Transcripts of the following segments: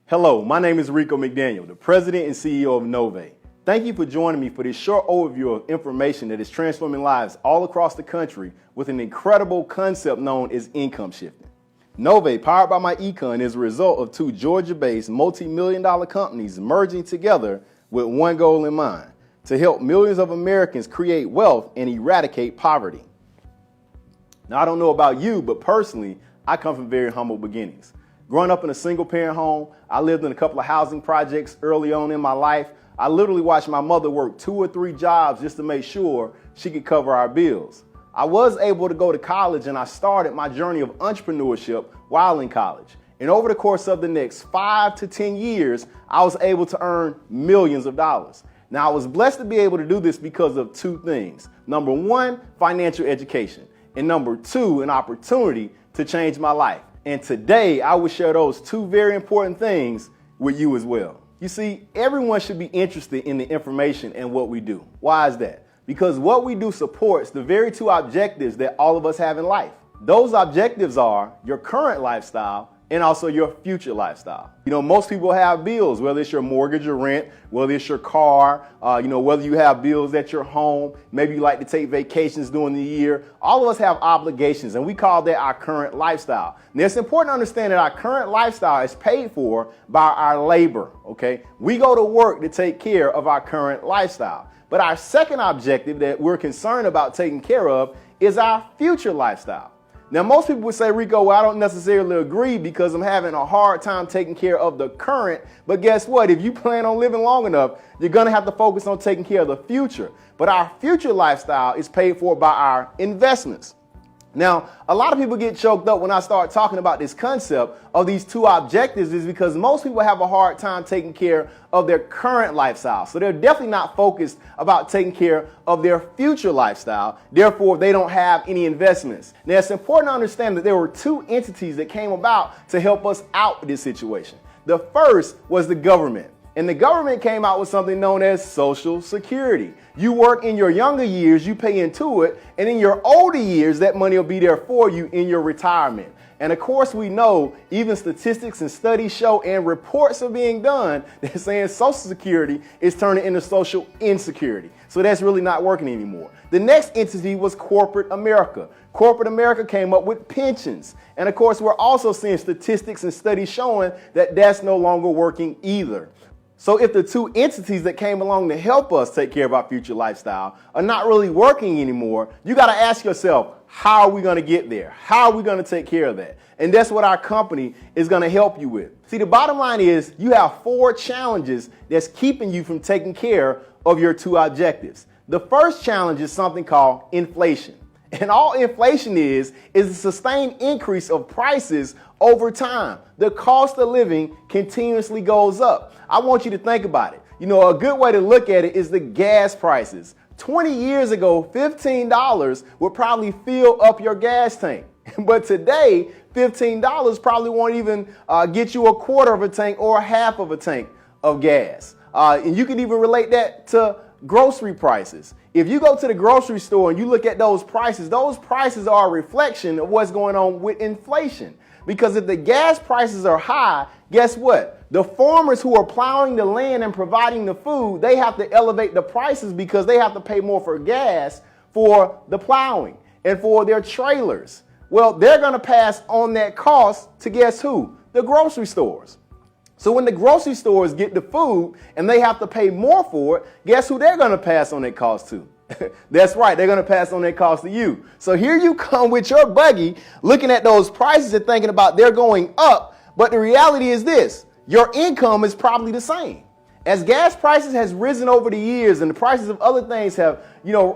Hello, my name is Rico McDaniel, the President and CEO of Novae. Thank you for joining me for this short overview of information that is transforming lives all across the country with an incredible concept known as income shifting. Novae, powered by myecon, is a result of two Georgia-based multi-million-dollar companies merging together with one goal in mind: to help millions of Americans create wealth and eradicate poverty. Now, I don't know about you, but personally, I come from very humble beginnings. Growing up in a single-parent home, I lived in a couple of housing projects early on in my life. I literally watched my mother work 2 or 3 jobs just to make sure she could cover our bills. I was able to go to college, and I started my journey of entrepreneurship while in college. And over the course of the next 5 to 10 years, I was able to earn millions of dollars. Now, I was blessed to be able to do this because of 2 things. Number 1, financial education. And number 2, an opportunity to change my life. And today, I will share those 2 very important things with you as well. You see, everyone should be interested in the information and what we do. Why is that? Because what we do supports the very 2 objectives that all of us have in life. Those objectives are your current lifestyle and also your future lifestyle. You know, most people have bills, whether it's your mortgage or rent, whether it's your car, whether you have bills at your home, maybe you like to take vacations during the year. All of us have obligations, and we call that our current lifestyle. Now, it's important to understand that our current lifestyle is paid for by our labor, okay? We go to work to take care of our current lifestyle. But our second objective that we're concerned about taking care of is our future lifestyle. Now, most people would say, Rico, well, I don't necessarily agree because I'm having a hard time taking care of the current. But guess what? If you plan on living long enough, you're going to have to focus on taking care of the future. But our future lifestyle is paid for by our investments. Now, a lot of people get choked up when I start talking about this concept of these 2 objectives is because most people have a hard time taking care of their current lifestyle. So they're definitely not focused about taking care of their future lifestyle. Therefore, they don't have any investments. Now, it's important to understand that there were 2 entities that came about to help us out with this situation. The first was the government. And the government came out with something known as Social Security. You work in your younger years, you pay into it, and in your older years, that money will be there for you in your retirement. And of course, we know even statistics and studies show and reports are being done that saying Social Security is turning into social insecurity. So that's really not working anymore. The next entity was corporate America. Corporate America came up with pensions. And of course, we're also seeing statistics and studies showing that that's no longer working either. So if the 2 entities that came along to help us take care of our future lifestyle are not really working anymore, you got to ask yourself, how are we going to get there? How are we going to take care of that? And that's what our company is going to help you with. See, the bottom line is you have 4 challenges that's keeping you from taking care of your 2 objectives. The first challenge is something called inflation. And all inflation is a sustained increase of prices over time. The cost of living continuously goes up. I want you to think about it. You know, a good way to look at it is the gas prices. 20 years ago, $15 would probably fill up your gas tank. But today, $15 probably won't even get you a quarter of a tank or half of a tank of gas. And you can even relate that to grocery prices. If you go to the grocery store and you look at those prices are a reflection of what's going on with inflation. Because if the gas prices are high, guess what? The farmers who are plowing the land and providing the food, they have to elevate the prices because they have to pay more for gas for the plowing and for their trailers. Well, they're going to pass on that cost to guess who? The grocery stores. So when the grocery stores get the food and they have to pay more for it, guess who they're going to pass on that cost to? That's right, they're going to pass on that cost to you. So here you come with your buggy looking at those prices and thinking about they're going up. But the reality is this, your income is probably the same. As gas prices has risen over the years and the prices of other things have,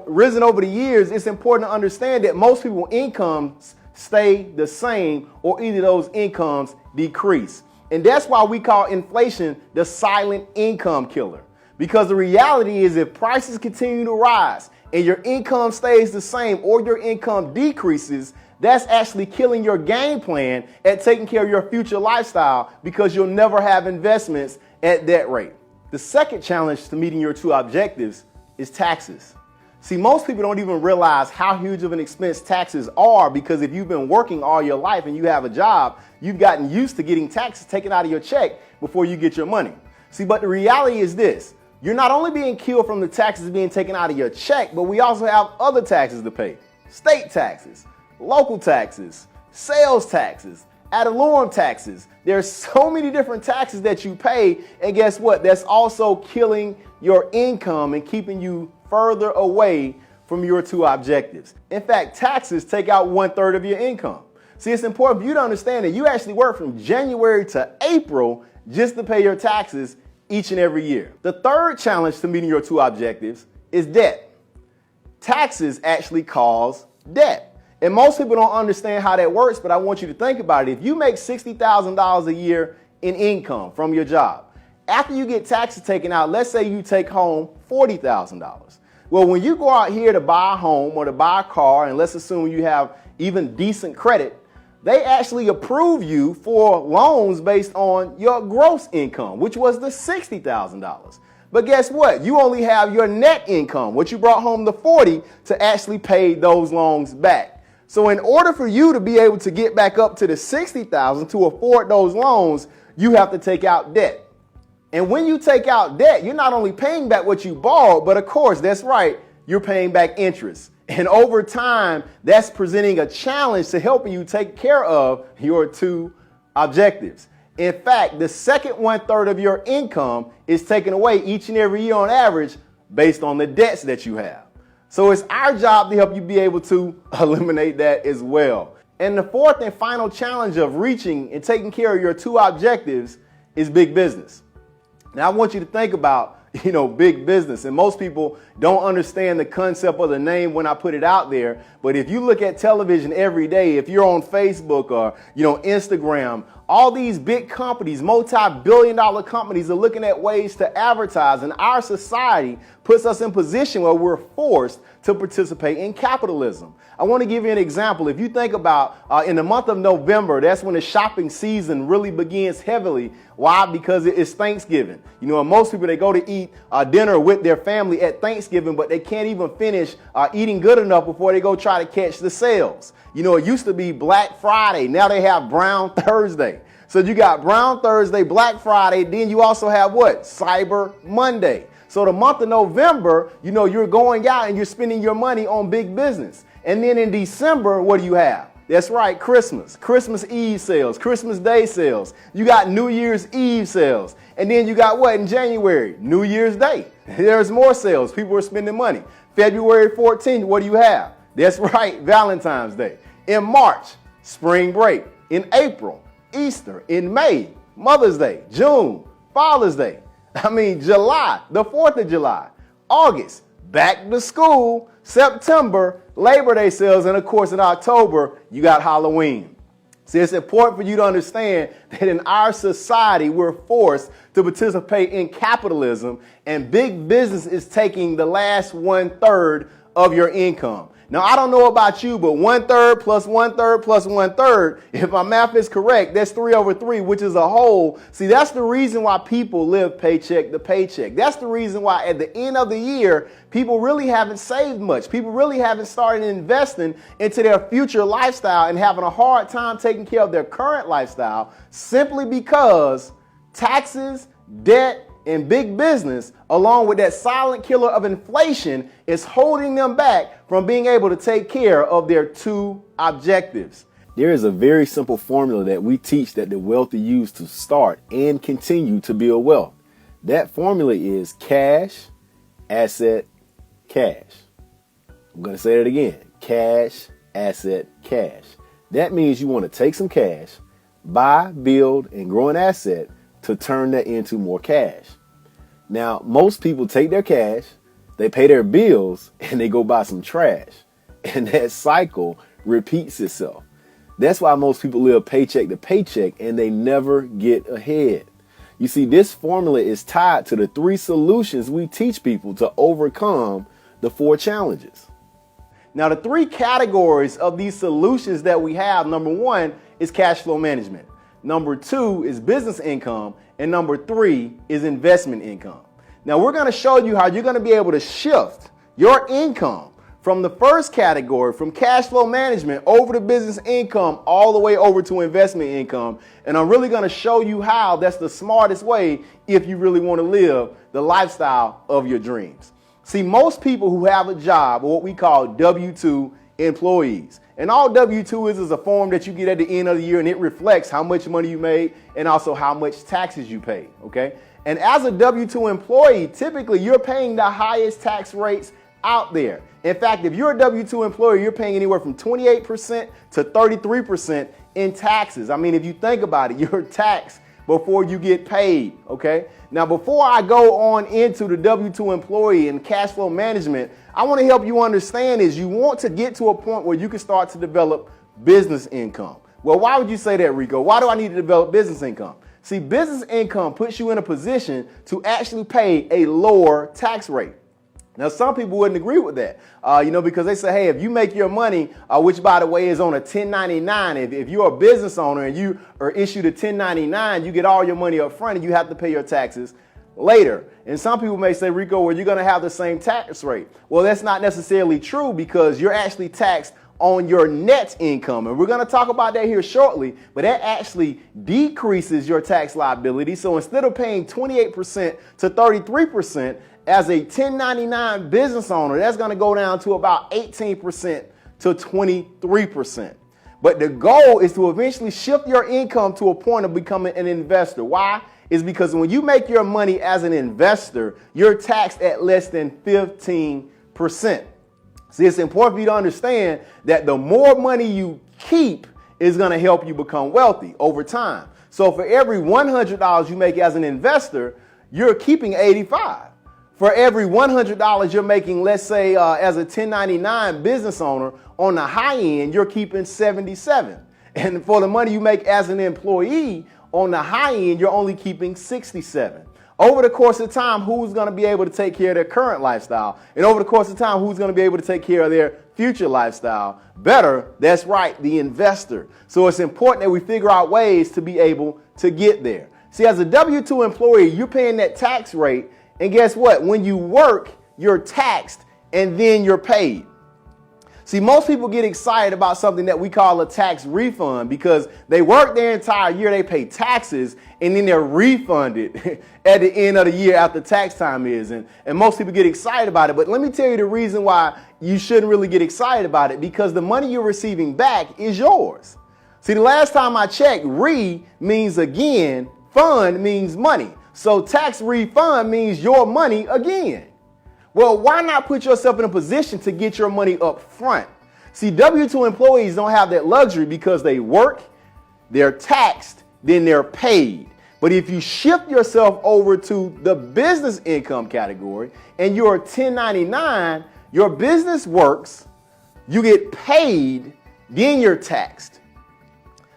risen over the years, it's important to understand that most people's incomes stay the same or either those incomes decrease. And that's why we call inflation the silent income killer. Because the reality is if prices continue to rise and your income stays the same or your income decreases, that's actually killing your game plan at taking care of your future lifestyle because you'll never have investments at that rate. The second challenge to meeting your 2 objectives is taxes. See, most people don't even realize how huge of an expense taxes are, because if you've been working all your life and you have a job, you've gotten used to getting taxes taken out of your check before you get your money. See, but the reality is this: you're not only being killed from the taxes being taken out of your check, but we also have other taxes to pay. State taxes, local taxes, sales taxes, ad valorem taxes. There's so many different taxes that you pay, and guess what? That's also killing your income and keeping you further away from your two objectives. In fact, taxes take out 1/3 of your income. See, it's important for you to understand that you actually work from January to April just to pay your taxes each and every year. The third challenge to meeting your two objectives is debt. Taxes actually cause debt. And most people don't understand how that works, but I want you to think about it. If you make $60,000 a year in income from your job, after you get taxes taken out, let's say you take home $40,000. Well, when you go out here to buy a home or to buy a car, and let's assume you have even decent credit, they actually approve you for loans based on your gross income, which was the $60,000. But guess what? You only have your net income, what you brought home, the 40, to actually pay those loans back. So in order for you to be able to get back up to the $60,000 to afford those loans, you have to take out debt. And when you take out debt, you're not only paying back what you borrowed, but of course, that's right, you're paying back interest. And over time, that's presenting a challenge to helping you take care of your two objectives. In fact, the second 1/3 of your income is taken away each and every year on average based on the debts that you have. So it's our job to help you be able to eliminate that as well. And the fourth and final challenge of reaching and taking care of your two objectives is big business. Now, I want you to think about, big business. And most people don't understand the concept of the name when I put it out there. But if you look at television every day, if you're on Facebook or, Instagram, all these big companies, multi-billion-dollar companies, are looking at ways to advertise. And our society puts us in position where we're forced to participate in capitalism. I want to give you an example. If you think about in the month of November, that's when the shopping season really begins heavily. Why? Because it's Thanksgiving. Most people, they go to eat dinner with their family at Thanksgiving, but they can't even finish eating good enough before they go try to catch the sales. It used to be Black Friday. Now they have Brown Thursday. So you got Brown Thursday, Black Friday. Then you also have what? Cyber Monday. So the month of November, you're going out and you're spending your money on big business. And then in December, what do you have? That's right, Christmas Eve sales, Christmas Day sales. You got New Year's Eve sales. And then you got what in January? New Year's Day. There's more sales. People are spending money. February 14th, what do you have? That's right, Valentine's Day. In March, spring break. In April, Easter. In May, Mother's Day. June, Father's Day. July, the 4th of July. August, back to school. September, Labor Day sales. And of course, in October, you got Halloween. See, it's important for you to understand that in our society, we're forced to participate in capitalism, and big business is taking the last 1/3 of your income. Now, I don't know about you, but 1/3 plus 1/3 plus 1/3, if my math is correct, that's 3/3, which is a whole. See, that's the reason why people live paycheck to paycheck. That's the reason why at the end of the year, people really haven't saved much. People really haven't started investing into their future lifestyle and having a hard time taking care of their current lifestyle simply because taxes, debt, and big business, along with that silent killer of inflation, is holding them back from being able to take care of their two objectives. There is a very simple formula that we teach that the wealthy use to start and continue to build wealth. That formula is cash, asset, cash. I'm going to say that again. Cash, asset, cash. That means you want to take some cash, buy, build, and grow an asset to turn that into more cash. Now, most people take their cash, they pay their bills, and they go buy some trash. And that cycle repeats itself. That's why most people live paycheck to paycheck and they never get ahead. You see, this formula is tied to the 3 solutions we teach people to overcome the 4 challenges. Now, the 3 categories of these solutions that we have, number 1 is cash flow management. Number 2 is business income. And number 3 is investment income. Now, we're going to show you how you're going to be able to shift your income from the first category, from cash flow management over to business income, all the way over to investment income. And I'm really going to show you how that's the smartest way if you really want to live the lifestyle of your dreams. See, most people who have a job are what we call W-2 employees. And all W-2 is a form that you get at the end of the year, and it reflects how much money you made and also how much taxes you paid, okay? And as a W-2 employee, typically you're paying the highest tax rates out there. In fact, if you're a W-2 employee, you're paying anywhere from 28% to 33% in taxes. I mean, if you think about it, you're taxed before you get paid, okay? Now, before I go on into the W-2 employee and cash flow management, I want to help you understand is you want to get to a point where you can start to develop business income. Well, why would you say that, Rico? Why do I need to develop business income? See, business income puts you in a position to actually pay a lower tax rate. Now, some people wouldn't agree with that, because they say, hey, if you make your money, which, by the way, is on a 1099, if you're a business owner and you are issued a 1099, you get all your money up front and you have to pay your taxes later. And some people may say, Rico, well, you're going to have the same tax rate. Well, that's not necessarily true because you're actually taxed on your net income. And we're going to talk about that here shortly, but that actually decreases your tax liability. So instead of paying 28% to 33%, as a 1099 business owner, that's going to go down to about 18% to 23%. But the goal is to eventually shift your income to a point of becoming an investor. Why? Is because when you make your money as an investor, you're taxed at less than 15%. See, it's important for you to understand that the more money you keep is going to help you become wealthy over time. So for every $100 you make as an investor, you're keeping 85. For every $100 you're making, let's say, as a 1099 business owner, on the high end, you're keeping 77. And for the money you make as an employee, on the high end, you're only keeping 67. Over the course of time, who's going to be able to take care of their current lifestyle? And over the course of time, who's going to be able to take care of their future lifestyle? Better, that's right, the investor. So it's important that we figure out ways to be able to get there. See, as a W-2 employee, you're paying that tax rate. And guess what? When you work, you're taxed and then you're paid. See, most people get excited about something that we call a tax refund because they work their entire year, they pay taxes, and then they're refunded at the end of the year after tax time is. And most people get excited about it. But let me tell you the reason why you shouldn't really get excited about it, because the money you're receiving back is yours. See, the last time I checked, means again, fund means money. So tax refund means your money again. Well, why not put yourself in a position to get your money up front? See, W-2 employees don't have that luxury because they work, they're taxed, then they're paid. But if you shift yourself over to the business income category and you're a 1099, your business works, you get paid, then you're taxed.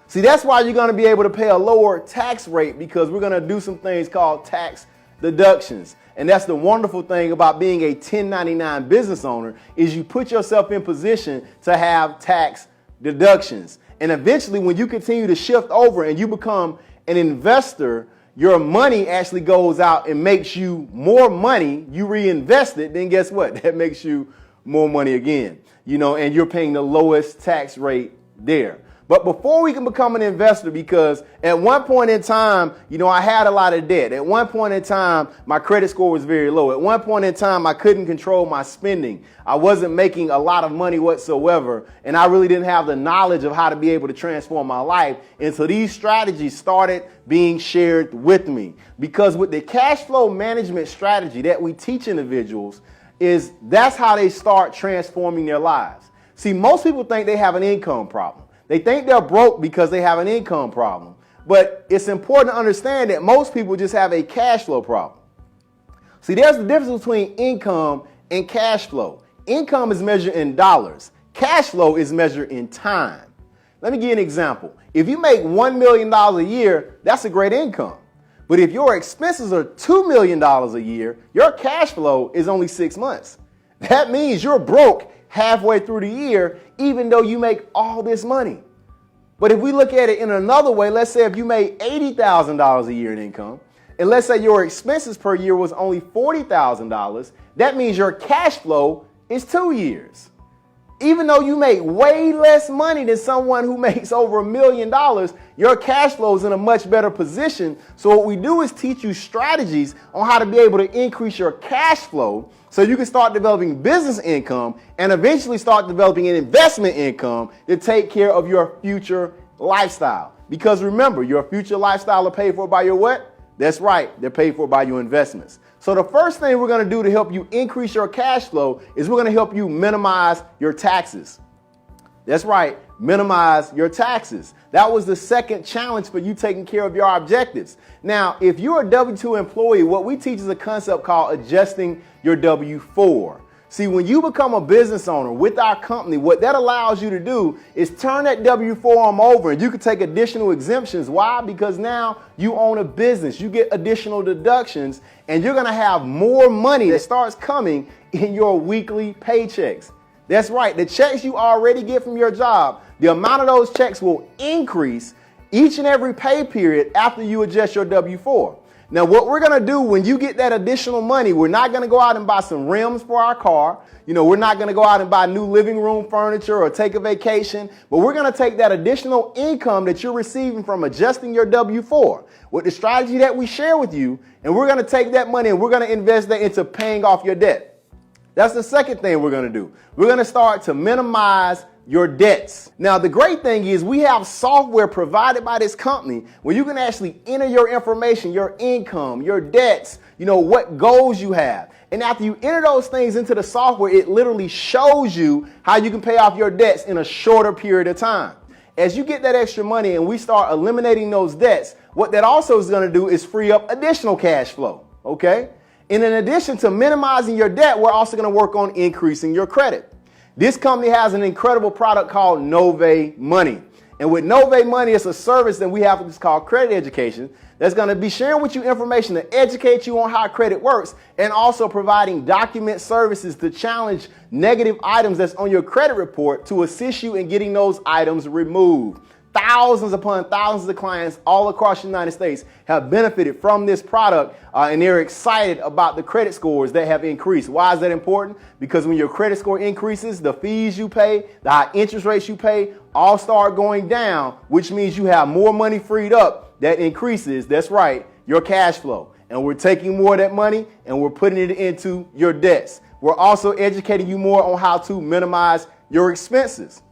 See, that's why you're going to be able to pay a lower tax rate, because we're going to do some things called tax deductions. And that's the wonderful thing about being a 1099 business owner, is you put yourself in position to have tax deductions. And eventually, when you continue to shift over and you become an investor, your money actually goes out and makes you more money. You reinvest it, then guess what? That makes you more money again, and you're paying the lowest tax rate there. But before we can become an investor, because at one point in time, I had a lot of debt. At one point in time, my credit score was very low. At one point in time, I couldn't control my spending. I wasn't making a lot of money whatsoever. And I really didn't have the knowledge of how to be able to transform my life. And so these strategies started being shared with me. Because with the cash flow management strategy that we teach individuals, that's how they start transforming their lives. See, most people think they have an income problem. They think they're broke because they have an income problem. But it's important to understand that most people just have a cash flow problem. See, there's a difference between income and cash flow. Income is measured in dollars. Cash flow is measured in time. Let me give you an example. If you make $1 million a year, that's a great income. But if your expenses are $2 million a year, your cash flow is only 6 months. That means you're broke halfway through the year, even though you make all this money. But if we look at it in another way, let's say if you made $80,000 a year in income, and let's say your expenses per year was only $40,000, that means your cash flow is 2 years. Even though you make way less money than someone who makes over $1 million, your cash flow is in a much better position. So what we do is teach you strategies on how to be able to increase your cash flow so you can start developing business income and eventually start developing an investment income to take care of your future lifestyle. Because remember, your future lifestyle is paid for by your what? That's right, they're paid for by your investments. So the first thing we're going to do to help you increase your cash flow is we're going to help you minimize your taxes. That's right, minimize your taxes. That was the second challenge for you taking care of your objectives. Now, if you're a W-2 employee, what we teach is a concept called adjusting your W-4. See, when you become a business owner with our company, what that allows you to do is turn that W form over and you can take additional exemptions. Why? Because now you own a business. You get additional deductions and you're going to have more money that starts coming in your weekly paychecks. That's right. The checks you already get from your job, the amount of those checks will increase each and every pay period after you adjust your W-4. Now, what we're going to do when you get that additional money, we're not going to go out and buy some rims for our car. We're not going to go out and buy new living room furniture or take a vacation, but we're going to take that additional income that you're receiving from adjusting your W-4 with the strategy that we share with you, and we're going to take that money and we're going to invest that into paying off your debt. That's the second thing we're going to do. We're going to start to minimize your debts. Now, the great thing is we have software provided by this company where you can actually enter your information, your income, your debts, what goals you have. And after you enter those things into the software, it literally shows you how you can pay off your debts in a shorter period of time. As you get that extra money and we start eliminating those debts, what that also is going to do is free up additional cash flow. Okay? And in addition to minimizing your debt, we're also going to work on increasing your credit. This company has an incredible product called Novae Money. And with Novae Money, it's a service that we have that's called credit education that's going to be sharing with you information to educate you on how credit works and also providing document services to challenge negative items that's on your credit report to assist you in getting those items removed. Thousands upon thousands of clients all across the United States have benefited from this product and they're excited about the credit scores that have increased. Why is that important? Because when your credit score increases, the fees you pay, the high interest rates you pay all start going down, which means you have more money freed up that increases, that's right, your cash flow. And we're taking more of that money and we're putting it into your debts. We're also educating you more on how to minimize your expenses.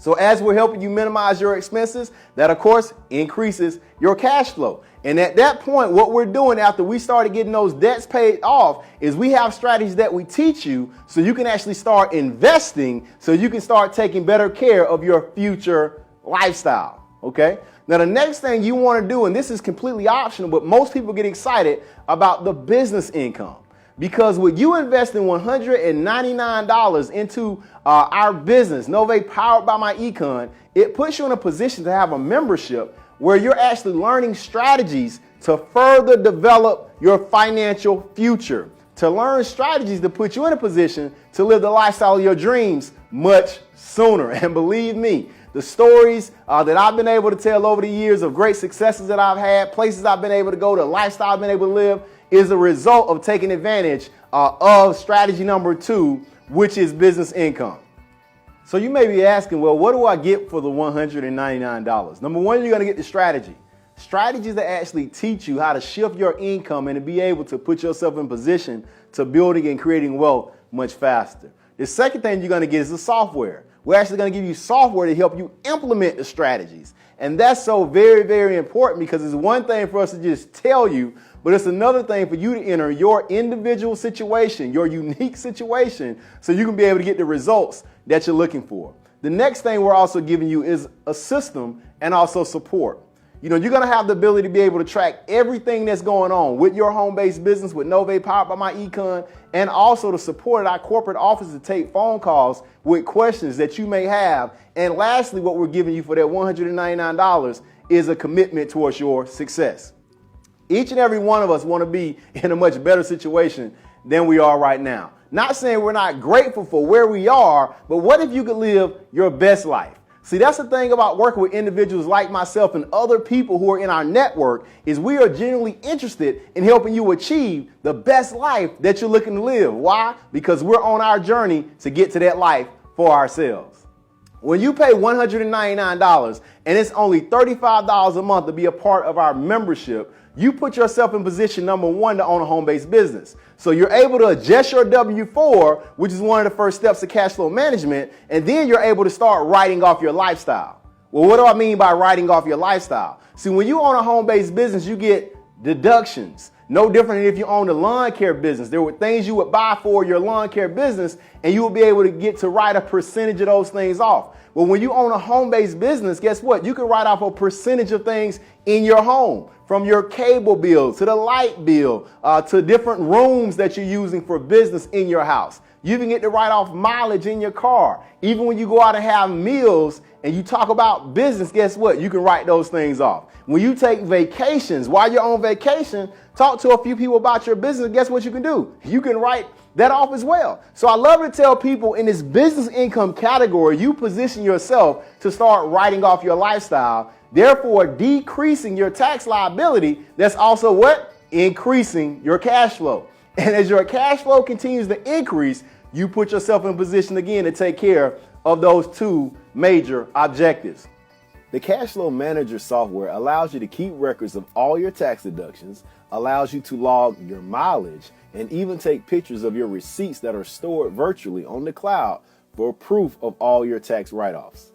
So as we're helping you minimize your expenses, that of course increases your cash flow. And at that point, what we're doing after we started getting those debts paid off is we have strategies that we teach you so you can actually start investing so you can start taking better care of your future lifestyle. Okay? Now, the next thing you want to do, and this is completely optional, but most people get excited about the business income. Because when you invest in $199 into our business, Novae powered by myecon, it puts you in a position to have a membership where you're actually learning strategies to further develop your financial future, to learn strategies to put you in a position to live the lifestyle of your dreams much sooner. And believe me, the stories that I've been able to tell over the years of great successes that I've had, places I've been able to go, the lifestyle I've been able to live, is a result of taking advantage of strategy number 2, which is business income. So you may be asking, well, what do I get for the $199? Number one, you're going to get the strategy. Strategies that actually teach you how to shift your income and to be able to put yourself in position to building and creating wealth much faster. The second thing you're going to get is the software. We're actually going to give you software to help you implement the strategies. And that's so very, very important because it's one thing for us to just tell you, but it's another thing for you to enter your individual situation, your unique situation, so you can be able to get the results that you're looking for. The next thing we're also giving you is a system and also support. You're going to have the ability to be able to track everything that's going on with your home-based business with Novae powered by myecon, and also to support our corporate office to take phone calls with questions that you may have. And lastly, what we're giving you for that $199 is a commitment towards your success. Each and every one of us want to be in a much better situation than we are right now. Not saying we're not grateful for where we are, but what if you could live your best life? See, that's the thing about working with individuals like myself and other people who are in our network is we are genuinely interested in helping you achieve the best life that you're looking to live. Why? Because we're on our journey to get to that life for ourselves. When you pay $199 and it's only $35 a month to be a part of our membership, you put yourself in position number one to own a home-based business. So you're able to adjust your W-4, which is one of the first steps of cash flow management, and then you're able to start writing off your lifestyle. Well, what do I mean by writing off your lifestyle? See, when you own a home-based business, you get deductions. No different than if you own a lawn care business. There were things you would buy for your lawn care business, and you will be able to get to write a percentage of those things off. Well, when you own a home-based business, guess what? You can write off a percentage of things in your home, from your cable bill to the light bill to different rooms that you're using for business in your house. You even get to write off mileage in your car. Even when you go out and have meals and you talk about business, guess what? You can write those things off. When you take vacations, while you're on vacation, talk to a few people about your business. Guess what you can do? You can write that off as well. So I love to tell people in this business income category, you position yourself to start writing off your lifestyle, therefore decreasing your tax liability. That's also what? Increasing your cash flow. And as your cash flow continues to increase, you put yourself in position again to take care of those two major objectives. The Cash Flow Manager software allows you to keep records of all your tax deductions, allows you to log your mileage, and even take pictures of your receipts that are stored virtually on the cloud for proof of all your tax write-offs.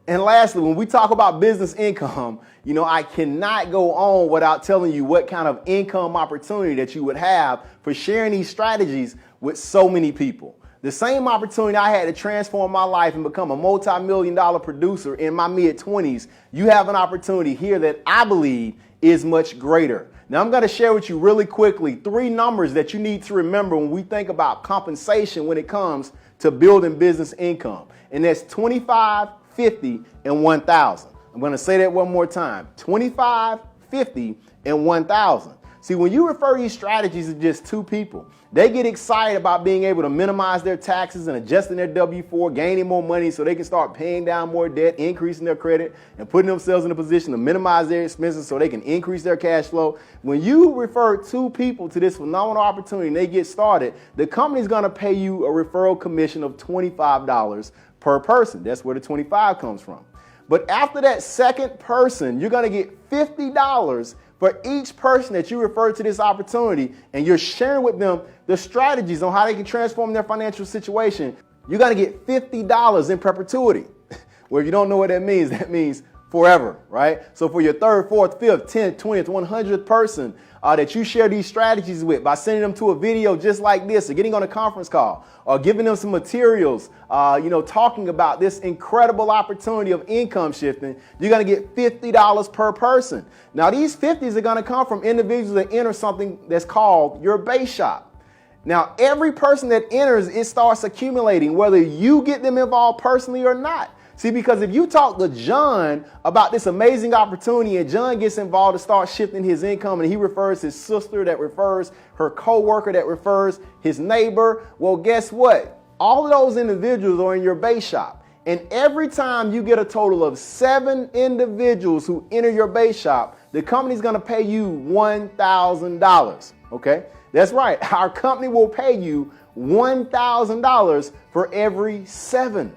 And lastly, when we talk about business income, I cannot go on without telling you what kind of income opportunity that you would have for sharing these strategies with so many people. The same opportunity I had to transform my life and become a multi-million-dollar producer in my mid-20s, you have an opportunity here that I believe is much greater. Now, I'm going to share with you really quickly 3 numbers that you need to remember when we think about compensation when it comes to building business income. And that's 25, 50, and 1,000. I'm going to say that one more time. 25, 50, and 1,000. See, when you refer these strategies to just 2 people, they get excited about being able to minimize their taxes and adjusting their W-4, gaining more money so they can start paying down more debt, increasing their credit, and putting themselves in a position to minimize their expenses so they can increase their cash flow. When you refer 2 people to this phenomenal opportunity and they get started, the company is going to pay you a referral commission of $25 per person. That's where the 25 comes from. But after that second person, you're going to get $50 for each person that you refer to this opportunity, and you're sharing with them the strategies on how they can transform their financial situation. You're going to get $50 in perpetuity. Well, if you don't know what that means forever, right? So for your 3rd, 4th, 5th, 10th, 20th, 100th person that you share these strategies with by sending them to a video just like this, or getting on a conference call, or giving them some materials, talking about this incredible opportunity of income shifting, you're going to get $50 per person. Now, these 50s are going to come from individuals that enter something that's called your base shop. Now, every person that enters, it starts accumulating, whether you get them involved personally or not. See, because if you talk to John about this amazing opportunity and John gets involved to start shifting his income and he refers his sister, that refers her coworker, that refers his neighbor, well, guess what? All of those individuals are in your base shop. And every time you get a total of 7 individuals who enter your base shop, the company's going to pay you $1,000. Okay? That's right. Our company will pay you $1,000 for every 7.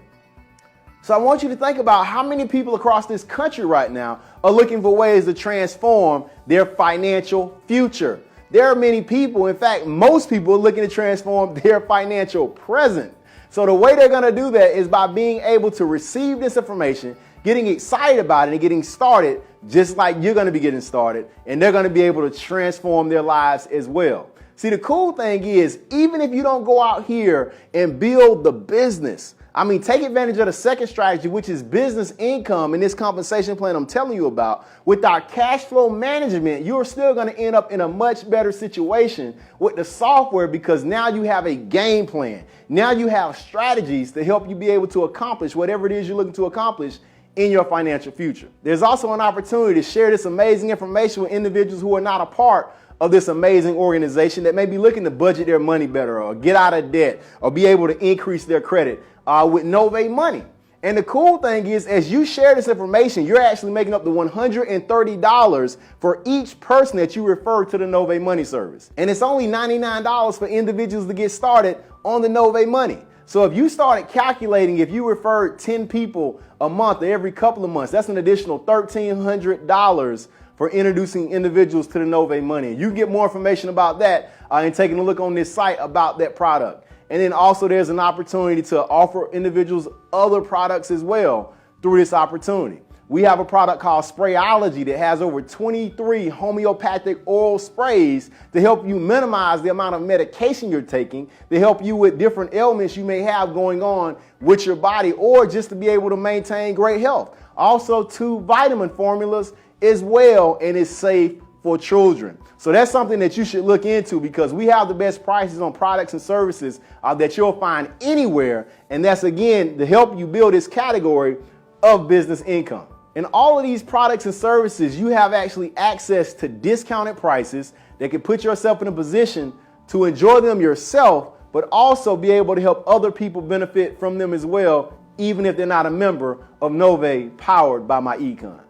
So I want you to think about how many people across this country right now are looking for ways to transform their financial future. There are many people, in fact, most people are looking to transform their financial present. So the way they're going to do that is by being able to receive this information, getting excited about it, and getting started just like you're going to be getting started, and they're going to be able to transform their lives as well. See, the cool thing is, even if you don't go out here and build the business, take advantage of the second strategy, which is business income, and this compensation plan I'm telling you about. With our cash flow management, you're still going to end up in a much better situation with the software, because now you have a game plan. Now you have strategies to help you be able to accomplish whatever it is you're looking to accomplish in your financial future. There's also an opportunity to share this amazing information with individuals who are not a part of this amazing organization that may be looking to budget their money better, or get out of debt, or be able to increase their credit with Novae money. And the cool thing is, as you share this information, you're actually making up the $130 for each person that you refer to the Novae Money service. And it's only $99 for individuals to get started on the Novae Money. So if you started calculating, if you referred 10 people a month or every couple of months, that's an additional $1,300 for introducing individuals to the Novae Money. You can get more information about that and taking a look on this site about that product. And then also there's an opportunity to offer individuals other products as well through this opportunity. We have a product called Sprayology that has over 23 homeopathic oil sprays to help you minimize the amount of medication you're taking, to help you with different ailments you may have going on with your body, or just to be able to maintain great health. Also 2 vitamin formulas as well, and it's safe for children. So that's something that you should look into, because we have the best prices on products and services that you'll find anywhere. And that's, again, to help you build this category of business income. In all of these products and services, you have actually access to discounted prices that can put yourself in a position to enjoy them yourself, but also be able to help other people benefit from them as well, even if they're not a member of Novae powered by myecon.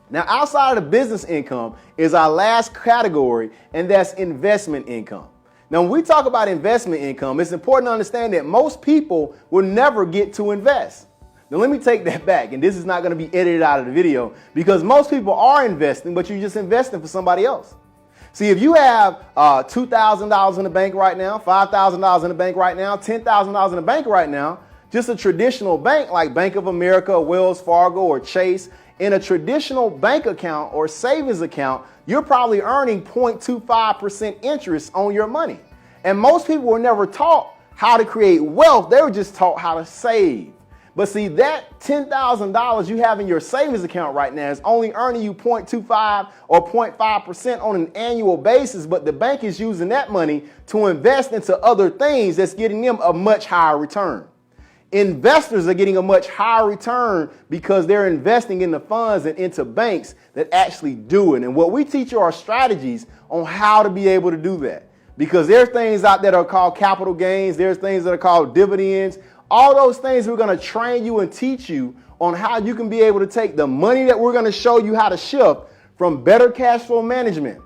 Now, outside of the business income is our last category, and that's investment income. Now, when we talk about investment income, it's important to understand that most people will never get to invest. Now, let me take that back, and this is not going to be edited out of the video, because most people are investing, but you're just investing for somebody else. See, if you have $2,000 in the bank right now, $5,000 in the bank right now, $10,000 in the bank right now, just a traditional bank like Bank of America, Wells Fargo, or Chase, in a traditional bank account or savings account, you're probably earning 0.25% interest on your money. And most people were never taught how to create wealth. They were just taught how to save. But see, that $10,000 you have in your savings account right now is only earning you 0.25 or 0.5% on an annual basis, but the bank is using that money to invest into other things that's getting them a much higher return. Investors are getting a much higher return because they're investing in the funds and into banks that actually do it. And what we teach you are strategies on how to be able to do that. Because there's things out there that are called capital gains. There's things that are called dividends. All those things we're going to train you and teach you on how you can be able to take the money that we're going to show you how to shift from better cash flow management,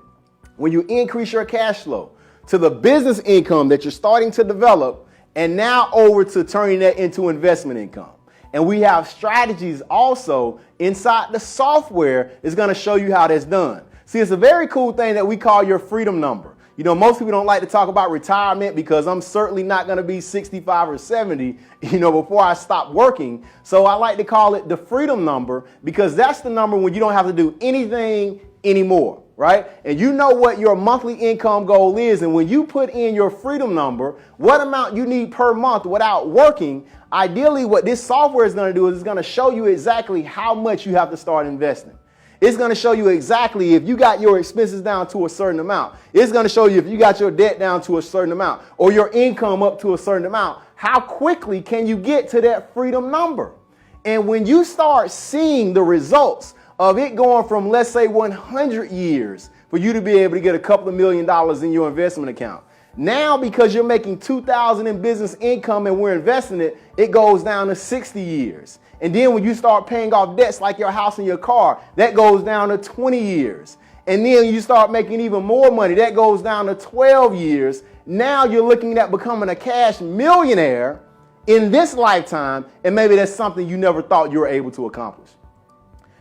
when you increase your cash flow, to the business income that you're starting to develop, and now over to turning that into investment income. And we have strategies also inside the software that's going to show you how that's done. See, it's a very cool thing that we call your freedom number. You know, most people don't like to talk about retirement, because I'm certainly not going to be 65 or 70, before I stop working. So I like to call it the freedom number, because that's the number when you don't have to do anything anymore. Right? And you know what your monthly income goal is. And when you put in your freedom number, what amount you need per month without working, ideally what this software is going to do is it's going to show you exactly how much you have to start investing. It's going to show you exactly if you got your expenses down to a certain amount. It's going to show you if you got your debt down to a certain amount, or your income up to a certain amount. How quickly can you get to that freedom number? And when you start seeing the results of it going from, let's say, 100 years for you to be able to get a couple of $1 million in your investment account. Now, because you're making $2,000 in business income and we're investing it, it goes down to 60 years. And then when you start paying off debts like your house and your car, that goes down to 20 years. And then you start making even more money, that goes down to 12 years. Now you're looking at becoming a cash millionaire in this lifetime, and maybe that's something you never thought you were able to accomplish.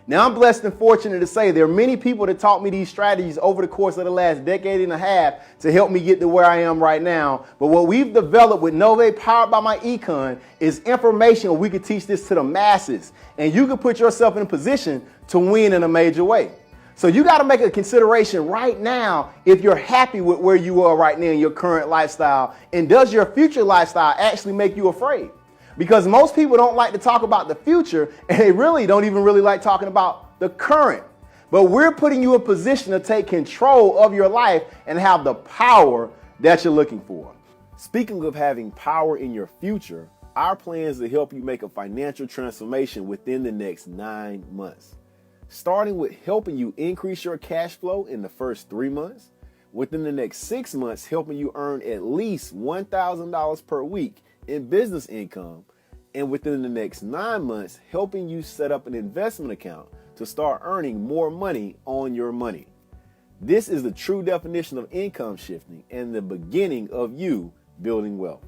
Now, I'm blessed and fortunate to say there are many people that taught me these strategies over the course of the last decade and a half to help me get to where I am right now. But what we've developed with Novae powered by myecon is information. We can teach this to the masses, and you can put yourself in a position to win in a major way. So you got to make a consideration right now if you're happy with where you are right now in your current lifestyle, and does your future lifestyle actually make you afraid? Because most people don't like to talk about the future, and they really don't even really like talking about the current. But we're putting you in a position to take control of your life and have the power that you're looking for. Speaking of having power in your future, our plan is to help you make a financial transformation within the next 9 months. Starting with helping you increase your cash flow in the first 3 months, within the next 6 months, helping you earn at least $1,000 per week in business income, and within the next 9 months, helping you set up an investment account to start earning more money on your money. This is the true definition of income shifting and the beginning of you building wealth.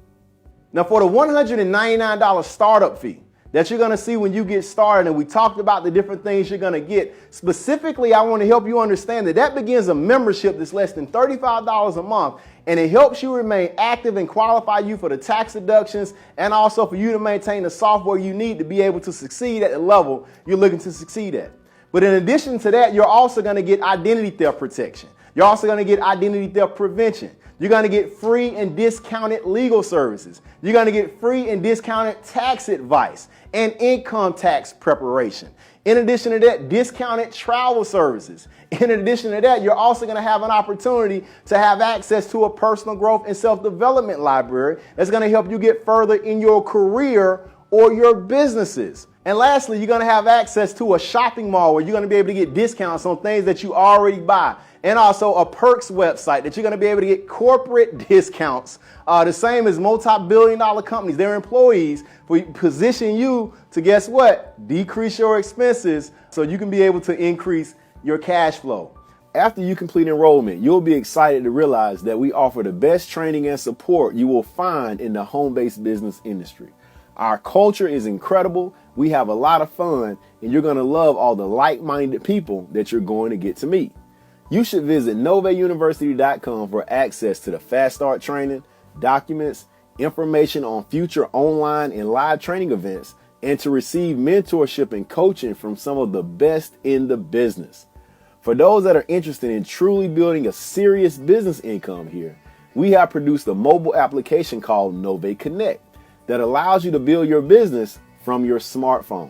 Now, for the $199 startup fee that you're going to see when you get started, and we talked about the different things you're going to get, specifically, I want to help you understand that begins a membership that's less than $35 a month, and it helps you remain active and qualify you for the tax deductions and also for you to maintain the software you need to be able to succeed at the level you're looking to succeed at. But in addition to that, you're also going to get identity theft protection. You're also going to get identity theft prevention. You're going to get free and discounted legal services. You're going to get free and discounted tax advice and income tax preparation. In addition to that, discounted travel services. In addition to that, you're also going to have an opportunity to have access to a personal growth and self-development library that's going to help you get further in your career or your businesses. And lastly, you're going to have access to a shopping mall where you're going to be able to get discounts on things that you already buy. And also a perks website that you're going to be able to get corporate discounts, the same as multi-billion-dollar companies, their employees, for position you to, guess what, decrease your expenses so you can be able to increase your cash flow. After you complete enrollment, you'll be excited to realize that we offer the best training and support you will find in the home-based business industry. Our culture is incredible. We have a lot of fun, and you're going to love all the like-minded people that you're going to get to meet. You should visit novaeuniversity.com for access to the Fast Start training, documents, information on future online and live training events, and to receive mentorship and coaching from some of the best in the business. For those that are interested in truly building a serious business income here, we have produced a mobile application called Novae Connect that allows you to build your business from your smartphone.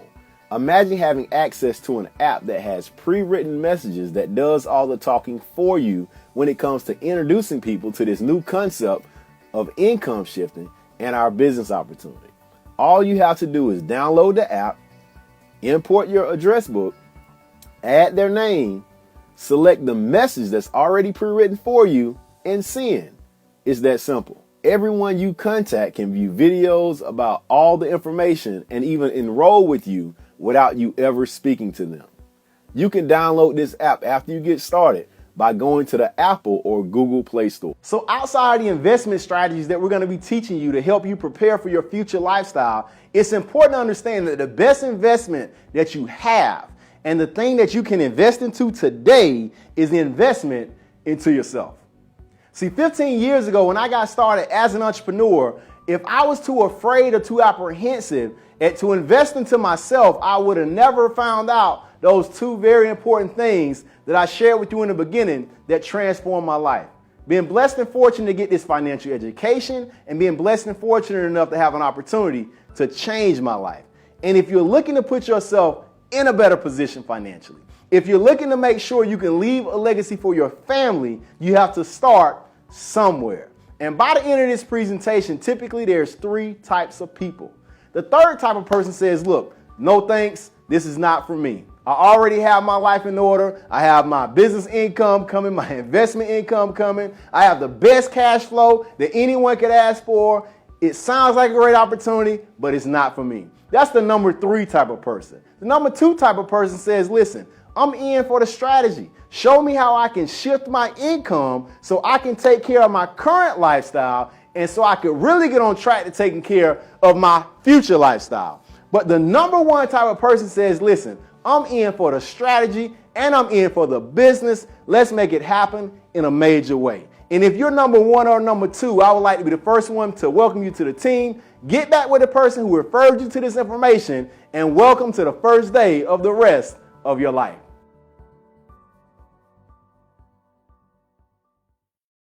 Imagine having access to an app that has pre-written messages that does all the talking for you when it comes to introducing people to this new concept of income shifting and our business opportunity. All you have to do is download the app, import your address book, add their name, select the message that's already pre-written for you, and send. It's that simple. Everyone you contact can view videos about all the information and even enroll with you without you ever speaking to them. You can download this app after you get started by going to the Apple or Google Play Store. So outside of the investment strategies that we're going to be teaching you to help you prepare for your future lifestyle, it's important to understand that the best investment that you have and the thing that you can invest into today is the investment into yourself. See, 15 years ago when I got started as an entrepreneur, if I was too afraid or too apprehensive to invest into myself, I would have never found out those two very important things that I shared with you in the beginning that transformed my life. Being blessed and fortunate to get this financial education and being blessed and fortunate enough to have an opportunity to change my life. And if you're looking to put yourself in a better position financially, if you're looking to make sure you can leave a legacy for your family, you have to start somewhere. And by the end of this presentation, typically there's three types of people. The third type of person says, look, no thanks, this is not for me. I already have my life in order. I have my business income coming, my investment income coming. I have the best cash flow that anyone could ask for. It sounds like a great opportunity, but it's not for me. That's the number three type of person. The number two type of person says, listen, I'm in for the strategy. Show me how I can shift my income so I can take care of my current lifestyle and so I could really get on track to taking care of my future lifestyle. But the number one type of person says, listen, I'm in for the strategy and I'm in for the business. Let's make it happen in a major way. And if you're number one or number two, I would like to be the first one to welcome you to the team. Get back with the person who referred you to this information and welcome to the first day of the rest of your life.